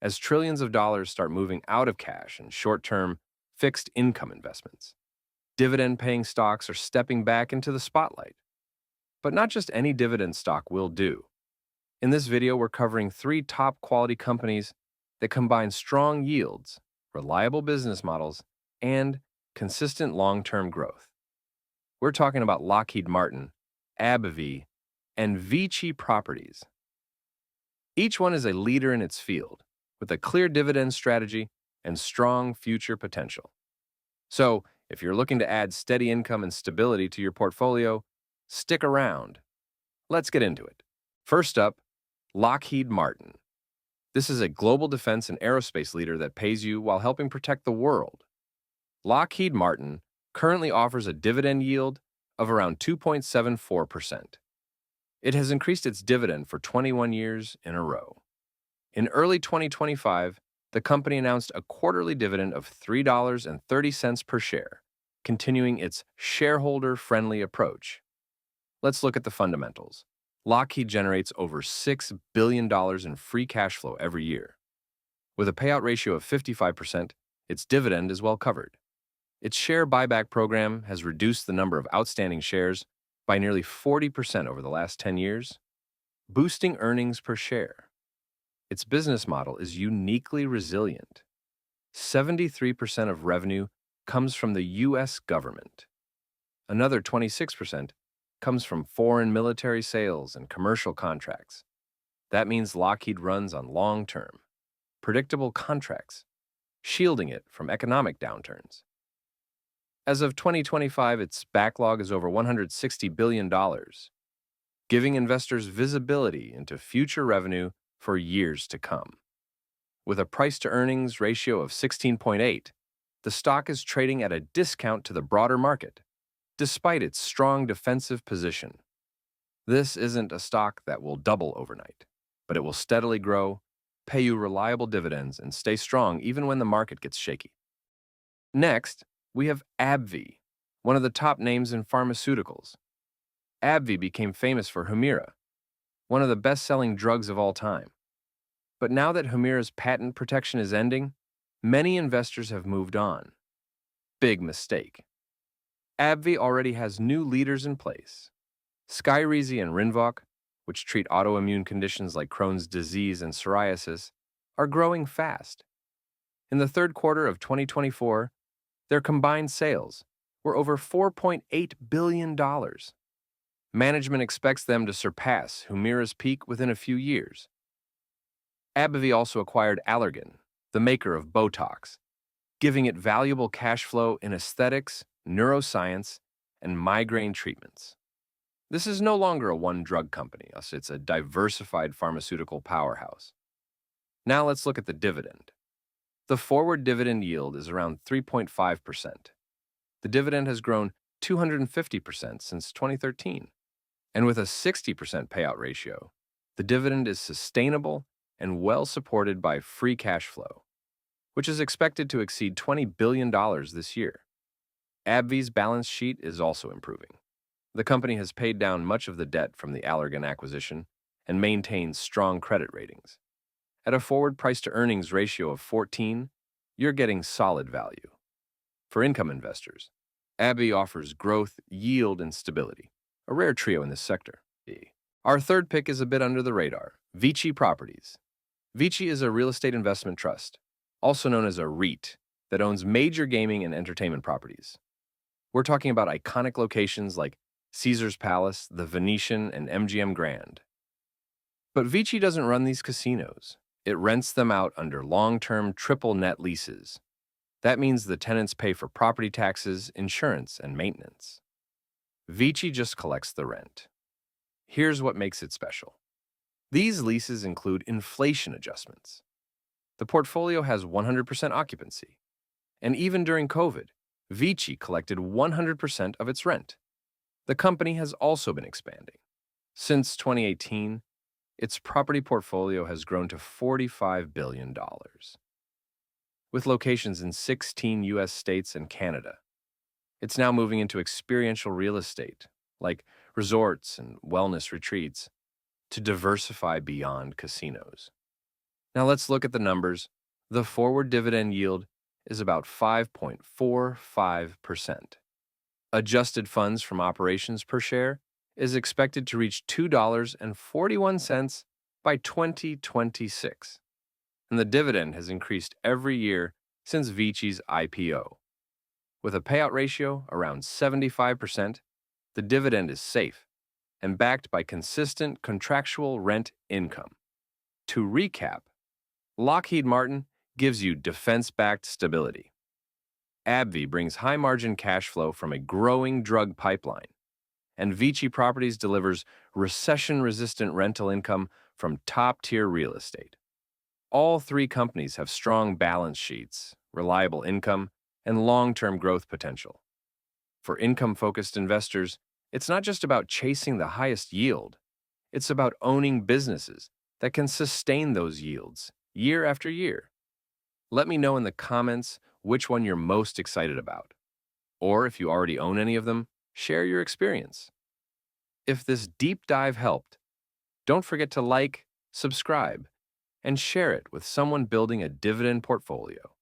as trillions of dollars start moving out of cash and short-term fixed income investments. Dividend-paying stocks are stepping back into the spotlight. But not just any dividend stock will do. In this video, we're covering three top-quality companies that combine strong yields, reliable business models, and consistent long-term growth. We're talking about Lockheed Martin, AbbVie, and Vici Properties. Each one is a leader in its field, with a clear dividend strategy and strong future potential. So, if you're looking to add steady income and stability to your portfolio, stick around. Let's get into it. First up, Lockheed Martin. This is a global defense and aerospace leader that pays you while helping protect the world. Lockheed Martin currently offers a dividend yield of around 2.74%. It has increased its dividend for 21 years in a row. In early 2025, the company announced a quarterly dividend of $3.30 per share, continuing its shareholder-friendly approach. Let's look at the fundamentals. Lockheed generates over $6 billion in free cash flow every year. With a payout ratio of 55%, its dividend is well covered. Its share buyback program has reduced the number of outstanding shares by nearly 40% over the last 10 years, boosting earnings per share. Its business model is uniquely resilient. 73% of revenue comes from the U.S. government. Another 26% comes from foreign military sales and commercial contracts. That means Lockheed runs on long-term, predictable contracts, shielding it from economic downturns. As of 2025, its backlog is over $160 billion, giving investors visibility into future revenue for years to come. With a price-to-earnings ratio of 16.8, the stock is trading at a discount to the broader market, despite its strong defensive position. This isn't a stock that will double overnight, but it will steadily grow, pay you reliable dividends, and stay strong even when the market gets shaky. Next, we have AbbVie, one of the top names in pharmaceuticals. AbbVie became famous for Humira, one of the best-selling drugs of all time. But now that Humira's patent protection is ending, many investors have moved on. Big mistake. AbbVie already has new leaders in place. Skyrizi and Rinvoq, which treat autoimmune conditions like Crohn's disease and psoriasis, are growing fast. In the third quarter of 2024, their combined sales were over $4.8 billion. Management expects them to surpass Humira's peak within a few years. AbbVie also acquired Allergan, the maker of Botox, giving it valuable cash flow in aesthetics, neuroscience, and migraine treatments. This is no longer a one-drug company, it's a diversified pharmaceutical powerhouse. Now let's look at the dividend. The forward dividend yield is around 3.5%. The dividend has grown 250% since 2013. And with a 60% payout ratio, the dividend is sustainable and well supported by free cash flow, which is expected to exceed $20 billion this year. AbbVie's balance sheet is also improving. The company has paid down much of the debt from the Allergan acquisition and maintains strong credit ratings. At a forward price-to-earnings ratio of 14, you're getting solid value. For income investors, AbbVie offers growth, yield, and stability, a rare trio in this sector. Our third pick is a bit under the radar, Vici Properties. Vici is a real estate investment trust, also known as a REIT, that owns major gaming and entertainment properties. We're talking about iconic locations like Caesar's Palace, the Venetian, and MGM Grand. But Vici doesn't run these casinos. It rents them out under long-term triple net leases. That means the tenants pay for property taxes, insurance, and maintenance. Vici just collects the rent. Here's what makes it special. These leases include inflation adjustments. The portfolio has 100% occupancy. And even during COVID, Vici collected 100% of its rent. The company has also been expanding. Since 2018, its property portfolio has grown to $45 billion. With locations in 16 U.S. states and Canada, it's now moving into experiential real estate, like resorts and wellness retreats, to diversify beyond casinos. Now let's look at the numbers. The forward dividend yield is about 5.45%. Adjusted funds from operations per share is expected to reach $2.41 by 2026. And the dividend has increased every year since Vici's IPO. With a payout ratio around 75%, the dividend is safe and backed by consistent contractual rent income. To recap, Lockheed Martin gives you defense-backed stability. AbbVie brings high-margin cash flow from a growing drug pipeline. And Vici Properties delivers recession-resistant rental income from top-tier real estate. All three companies have strong balance sheets, reliable income, and long-term growth potential. For income-focused investors, it's not just about chasing the highest yield. It's about owning businesses that can sustain those yields year after year. Let me know in the comments which one you're most excited about. Or if you already own any of them, share your experience. If this deep dive helped, don't forget to like, subscribe, and share it with someone building a dividend portfolio.